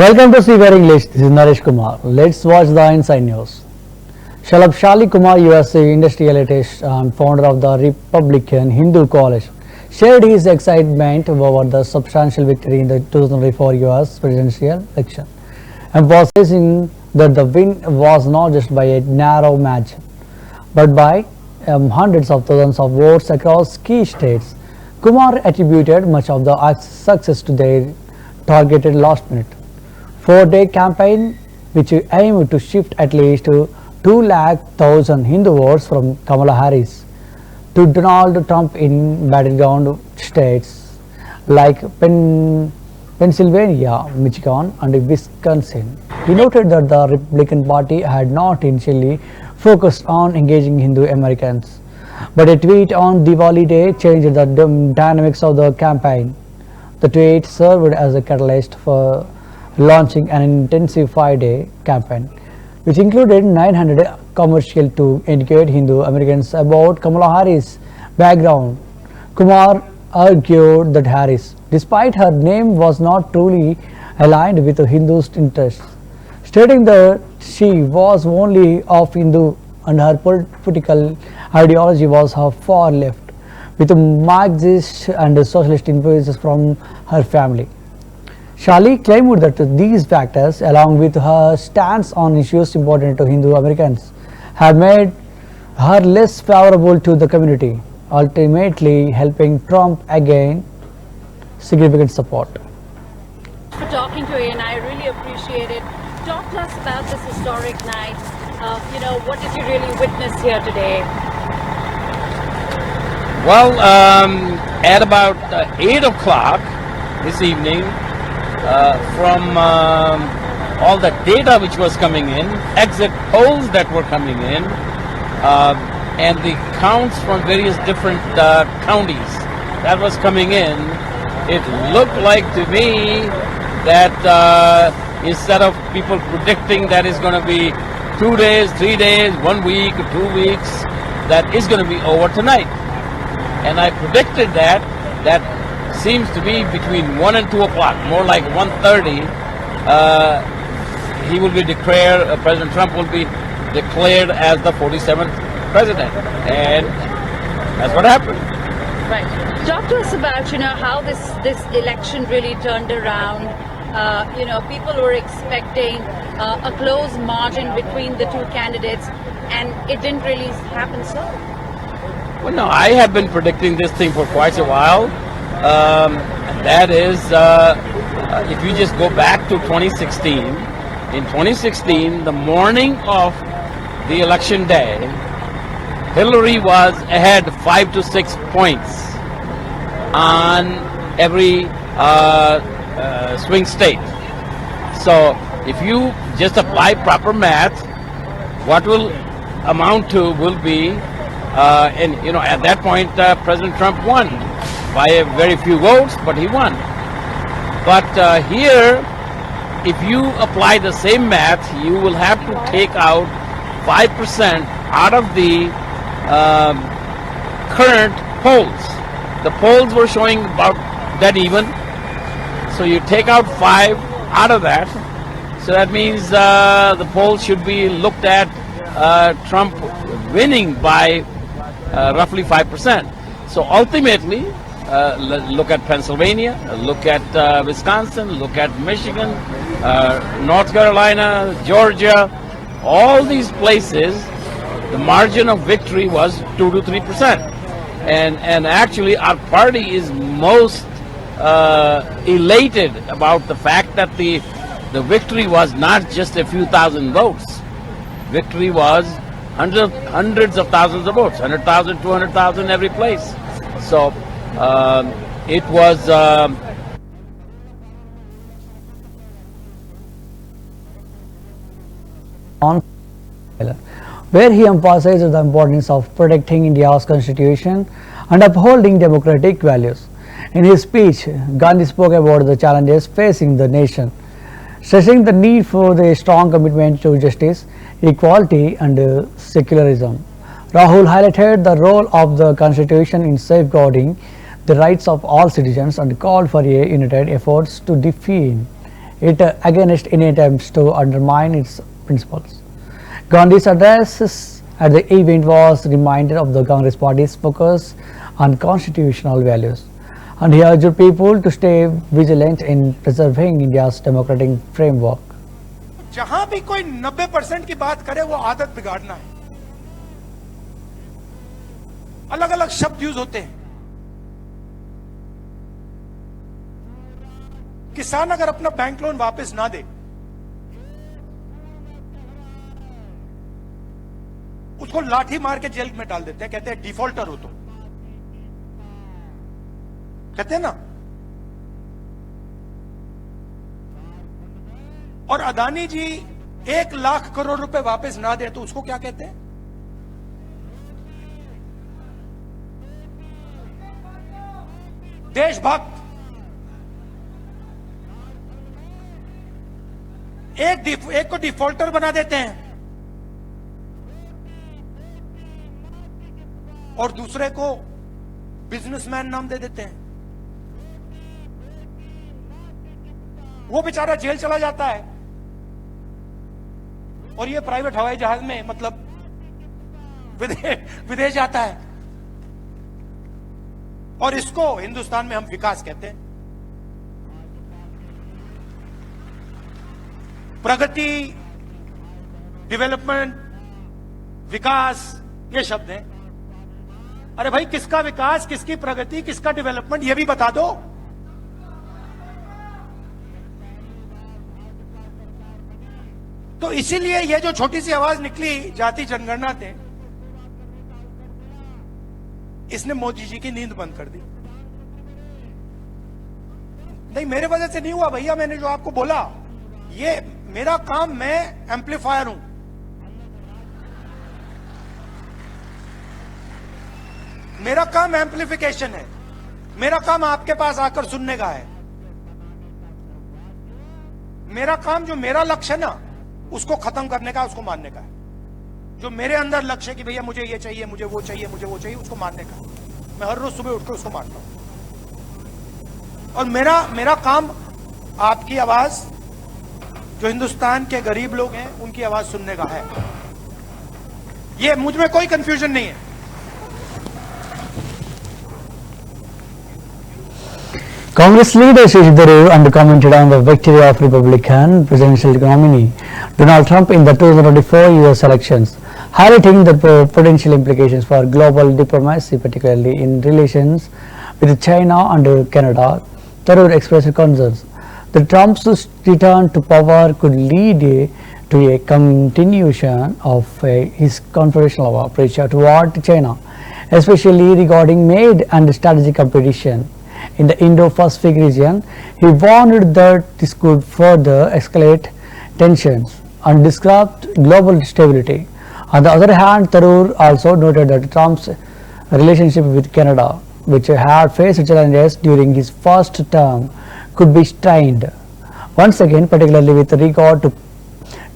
Welcome to CVR English. This is Naresh Kumar. Let's watch the inside news. Shalabh Kumar, US industrialist and founder of the Republican Hindu Coalition, shared his excitement over the substantial victory in the 2024 US presidential election, emphasizing that the win was not just by a narrow margin, but by hundreds of thousands of votes across key states. Kumar attributed much of the success to their targeted last-minute four-day campaign, which aimed to shift at least 200,000 Hindu votes from Kamala Harris to Donald Trump in battleground states like Pennsylvania, Michigan, and Wisconsin. He noted that the Republican Party had not initially focused on engaging Hindu Americans, but a tweet on Diwali Day changed the dynamics of the campaign. The tweet served as a catalyst for launching an intensive 5-day campaign, which included 900 commercials to educate Hindu Americans about Kamala Harris' background. Kumar argued that Harris, despite her name, was not truly aligned with Hindu interests, stating that she was only of Hindu and her political ideology was her far left, with Marxist and socialist influences from her family. Shali claimed that these factors, along with her stance on issues important to Hindu Americans, have made her less favorable to the community, ultimately helping Trump gain significant support. For talking to you, and I really appreciate it. Talk to us about this historic night. What did you really witness here today? Well, at about 8 o'clock this evening, from all the data which was coming in, exit polls that were coming in, and the counts from various different counties that was coming in, it looked like to me that instead of people predicting that it's going to be 2 days, 3 days, 1 week, or 2 weeks, that is going to be over tonight. And I predicted that seems to be between 1 and 2 o'clock, more like 1:30, he will be declared, President Trump will be declared as the 47th president. And that's what happened. Right. Talk to us about, how this election really turned around. People were expecting a close margin between the two candidates, and it didn't really happen so. Well, no, I have been predicting this thing for quite a while. And that is, if you just go back to 2016, in 2016, the morning of the election day, Hillary was ahead 5 to 6 points on every swing state. So if you just apply proper math, what will amount to will be, at that point, President Trump won by a very few votes, but he won. But here, if you apply the same math, you will have to take out 5% out of the current polls. The polls were showing about dead even, so you take out 5 out of that. So that means the polls should be looked at Trump winning by roughly 5%. So ultimately, look at Pennsylvania, look at Wisconsin, look at Michigan, North Carolina, Georgia, all these places, the margin of victory was 2 to 3%. And actually our party is most elated about the fact that the victory was not just a few thousand votes. Victory was hundreds of thousands of votes, 100,000, 200,000 every place. So it was where he emphasized the importance of protecting India's constitution and upholding democratic values. In his speech, Gandhi spoke about the challenges facing the nation, stressing the need for a strong commitment to justice, equality, and secularism. Rahul highlighted the role of the constitution in safeguarding the rights of all citizens and called for a united efforts to defeat it against any attempts to undermine its principles. Gandhi's address at the event was a reminder of the Congress party's focus on constitutional values, and he urged people to stay vigilant in preserving India's democratic framework. जहां भी कोई 90% की बात करे वो आदत बिगाड़ना है. अलग अलग शब्द यूज होते हैं. किसान अगर अपना बैंक लोन वापस ना दे, उसको लाठी मार के जेल में डाल देते हैं. कहते हैं डिफॉल्टर हो तुम, कहते हैं ना. और अदानी जी 1 लाख करोड़ रुपए वापस ना दे तो उसको क्या कहते हैं? देशभक्त. एक को डिफॉल्टर बना देते हैं और दूसरे को बिजनेसमैन नाम दे देते हैं. वो बेचारा जेल चला जाता है और ये प्राइवेट हवाई जहाज में मतलब विदेश जाता है. और इसको हिंदुस्तान में हम विकास कहते हैं. प्रगति, डेवलपमेंट, विकास, ये शब्द हैं. अरे भाई, किसका विकास, किसकी प्रगति, किसका डेवलपमेंट, ये भी बता दो. तो इसीलिए ये जो छोटी सी आवाज निकली जाति जनगणना थे, इसने मोदी जी की नींद बंद कर दी. नहीं, मेरे वजह से नहीं हुआ भैया. मैंने जो आपको बोला, ये मेरा काम, मैं एम्पलीफायर हूं. मेरा काम एम्पलीफिकेशन है. मेरा काम आपके पास आकर सुनने का है. मेरा काम, जो मेरा लक्ष्य है ना, उसको खत्म करने का, उसको मानने का है. जो मेरे अंदर लक्ष्य है कि भैया मुझे ये चाहिए, मुझे वो चाहिए, मुझे वो चाहिए, उसको मानने का. मैं हर रोज सुबह उठकर उसको मानता हूं. और मेरा काम आपकी आवाज, जो हिंदुस्तान के गरीब लोग हैं, उनकी आवाज सुनने का है. ये मुझ में कोई कंफ्यूजन नहीं है. Congress leader Shashi Tharoor commented on the victory of Republican presidential nominee Donald Trump in the 2024 US elections, highlighting the potential implications for global diplomacy, particularly in relations with China and Canada. Tharoor expressed concerns that Trump's return to power could lead to a continuation of his confrontational approach toward China, especially regarding trade and strategic competition in the Indo-Pacific region. He warned that this could further escalate tensions and disrupt global stability. On the other hand, Tharoor also noted that Trump's relationship with Canada, which had faced challenges during his first term, could be strained once again, particularly with regard to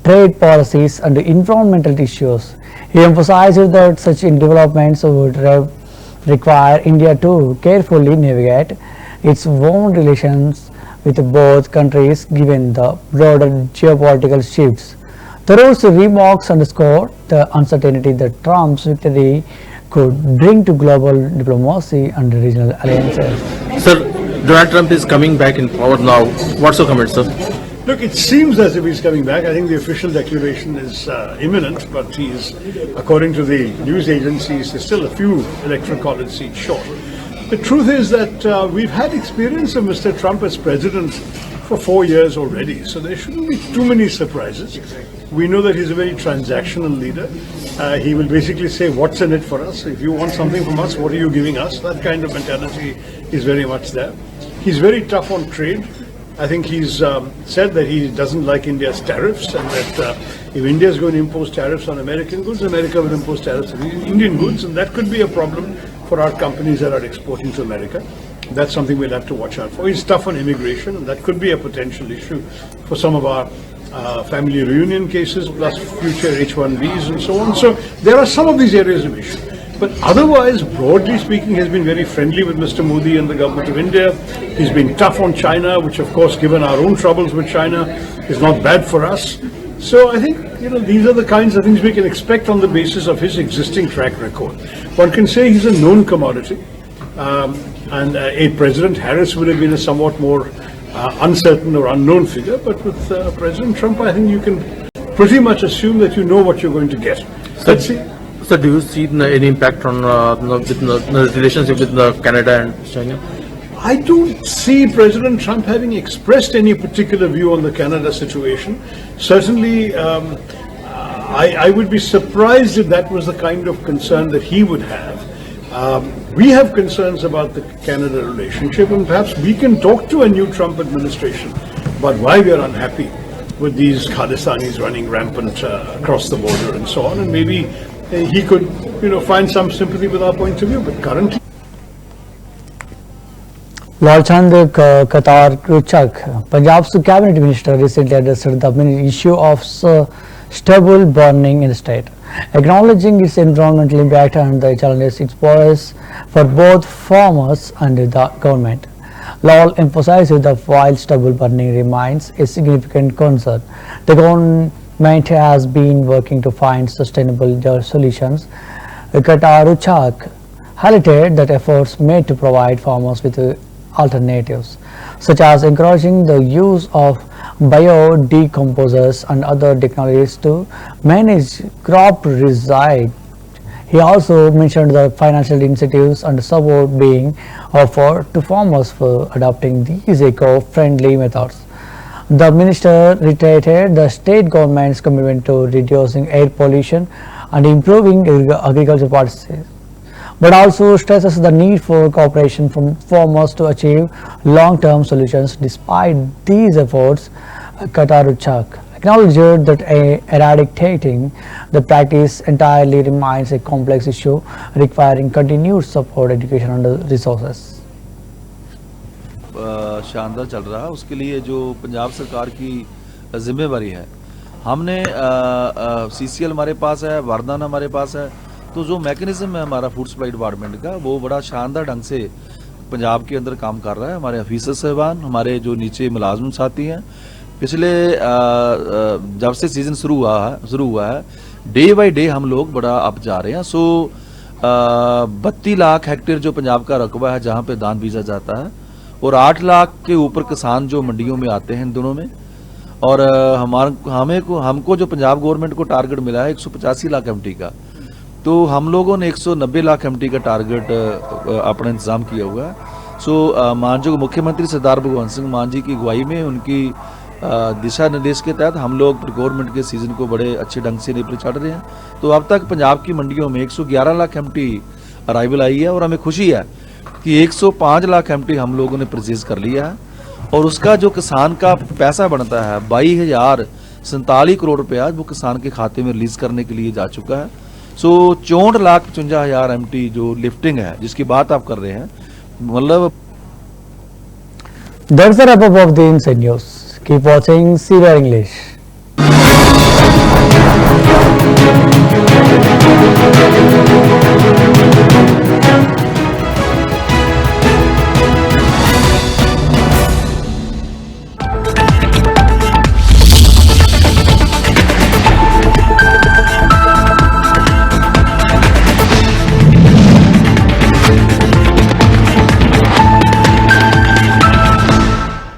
trade policies and environmental issues. He emphasized that such developments would require India to carefully navigate its own relations with both countries given the broader geopolitical shifts. Tharoor's remarks underscore the uncertainty that Trump's victory could bring to global diplomacy and regional alliances. Sir, Donald Trump is coming back in power now. What's your comment, sir? Look, it seems as if he's coming back. I think the official declaration is imminent, but he's, according to the news agencies, there's still a few electoral college seats short. The truth is that we've had experience of Mr. Trump as president for 4 years already, so there shouldn't be too many surprises. We know that he's a very transactional leader. He will basically say, what's in it for us? If you want something from us, what are you giving us? That kind of mentality is very much there. He's very tough on trade. I think he's said that he doesn't like India's tariffs, and that if India is going to impose tariffs on American goods, America will impose tariffs on Indian goods, and that could be a problem for our companies that are exporting to America. That's something we'll have to watch out for. He's tough on immigration, and that could be a potential issue for some of our family reunion cases, plus future H-1Bs and so on. So there are some of these areas of issue. But otherwise, broadly speaking, he's been very friendly with Mr. Modi and the government of India. He's been tough on China, which of course, given our own troubles with China, is not bad for us. So I think, these are the kinds of things we can expect on the basis of his existing track record. One can say he's a known commodity. And a President Harris would have been a somewhat more uncertain or unknown figure. But with President Trump, I think you can pretty much assume that you know what you're going to get. Let's see. So do you see any impact on the relationship with Canada and China? I don't see President Trump having expressed any particular view on the Canada situation. Certainly, I would be surprised if that was the kind of concern that he would have. We have concerns about the Canada relationship, and perhaps we can talk to a new Trump administration about why we are unhappy with these Khalistanis running rampant across the border and so on, and maybe he could, find some sympathy with our point of view. But currently, Lord Chandra Qatar Ruchak, Punjab's cabinet minister, recently addressed the issue of stubble burning in the state, acknowledging its environmental impact and the challenges it poses for both farmers and the government. Lal emphasized that while stubble burning remains a significant concern, the government has been working to find sustainable solutions. Qatar Ruchak highlighted that efforts made to provide farmers with alternatives, such as encouraging the use of biodecomposers and other technologies to manage crop reside. He also mentioned the financial incentives and support being offered to farmers for adopting these eco-friendly methods. The minister reiterated the state government's commitment to reducing air pollution and improving agricultural practices, but also stresses the need for cooperation from farmers to achieve long-term solutions. Despite these efforts, Qatar Ruchak acknowledged that eradicating the practice entirely remains a complex issue requiring continued support, education and resources. शानदार चल रहा है, उसके लिए जो पंजाब सरकार की जिम्मेवारी है, हमने CCL हमारे पास है, वरदान हमारे पास है, तो जो मैकेनिज्म है हमारा फूड सप्लाई डिपार्टमेंट का, वो बड़ा शानदार ढंग से पंजाब के अंदर काम कर रहा है. हमारे ऑफिसर साहबान, हमारे जो नीचे मुलाजम साथी हैं, पिछले जब से सीजन शुरू हुआ है डे बाय डे हम लोग बड़ा अप जा रहे हैं. सो 32 लाख हेक्टेयर जो पंजाब का रकबा है जहाँ पे धान बीजा जाता है, और 8 लाख के ऊपर किसान जो मंडियों में आते हैं इन दोनों में, और हमको जो पंजाब गवर्नमेंट को टारगेट मिला है 185 लाख एमटी का, तो हम लोगों ने 190 लाख एमटी का टारगेट अपना इंतजाम किया हुआ है. सो माननीय मुख्यमंत्री सरदार भगवंत सिंह मान जी की अगुवाई में, उनकी दिशा निर्देश के तहत हम लोग प्रोक्योरमेंट के सीजन को बड़े अच्छे ढंग से निपट चढ़ रहे हैं. तो अब तक पंजाब की मंडियों में 111 लाख एमटी अराइवल आई है, और हमें खुशी है कि 105 लाख एमटी हम लोगों ने परचेज कर लिया है, और उसका जो किसान का पैसा बनता है 22,047 करोड़ रुपया वो किसान के खाते में रिलीज करने के लिए जा चुका है. सो 64,55,000 एमटी जो लिफ्टिंग है जिसकी बात आप कर रहे हैं, मतलब That's the wrap up of the Inside News. Keep watching CVR English.